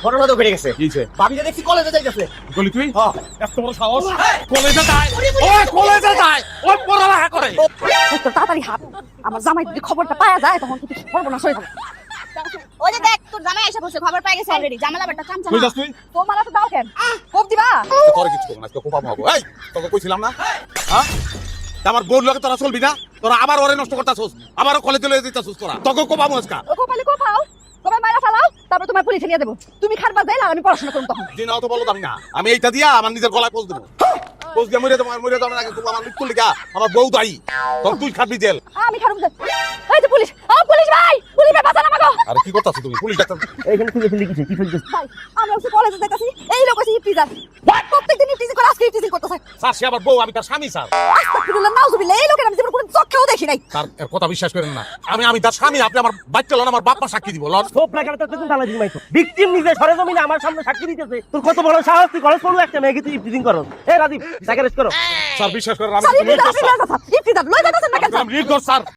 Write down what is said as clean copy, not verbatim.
ঘটনা তো ঘটে গেছে। ভাবিকে দেখছি কলেজে যাইতেছে। গলি তুই এত বড় সাহস কলেজে যায় ওই কলেজে যায় ওই পড়ালেখা করে তোর তাড়াতাড়ি হাত আমার জামাই যদি খবরটা পাওয়া যায় তখন কিন্তু সর্বনাশ হয়ে যাবে। ওই যে দেখ তোর জামাই এসে বসে খবর পেয়ে গেছে অলরেডি জামালা বেটা কামচা কই যাস তুই তোমার তো দাও কেন কোপ দিবা তোর কিছু করব না আজকে কোপা মাগো এই তোকে কইছিলাম না হ্যাঁ আমার বউর লগে তোরা চলবি না তোরা আবার ওরে নষ্ট করতাছস আবারও কলেজে লয়ে দিতাছস তোরা তোকে কোপা মুজকা ও কোপালি কোপাও তোমার মারা ফেলাও তারপর তোমার পুলিশে নিয়ে দেবো তুমি খাটবা যাইলা আমি পড়াশোনা করব তখন দিন তো বলো আমি না আমি এইটা দিয়া আমার নিজের গলায় পোজ দেব পোজ দিয়ে মরে যাবে আগে তুমি আমার মৃত্যু লিখা আমার বউ দায়ী তখন তুই খাবি জেল আমি খাটব এই যে পুলিশ ও পুলিশ ভাই পুলিশ ভাই বাঁচান আমাকে আরে কি করতাছ তুমি পুলিশ ডাক্তার এইখানে খুঁজে ফেলি কিছু কি ফেলছিস? ভাই আমি হচ্ছে কলেজে যাইতাছি এই লোক আছে ইফতিজার প্রত্যেকদিন ইফতিজি করে আজকে ইফতিজি করতেছে স্যার সে আবার বউ আমি তার স্বামী স্যার আস্তাগফিরুল্লাহ নাউজুবিল্লাহ এই লোকের আমি জীবনে কোনো চোখেও দেখি নাই তার এর কথা বিশ্বাস করেন না আমি তার স্বামী আপনি আমার বাচ্চা লন আমার বাপ মা সাক্ষী দিব লন সব লাগালে তো তুই তালা দিমাইছো। ভিকটিম নিজে সরেজমিনে আমার সামনে সাক্ষী দিতেছে। তোর কত বড় সাহস, তুই কলেজ পড়লো একটা মেয়েকে তুই ইফতিজিং করো। এই রাজীব তাকে রেস্ট করো। স্যার বিশ্বাস করেন আমি স্যার ইফতিজার লই যাইতাছেন না কেন আমি রিড কর স্যার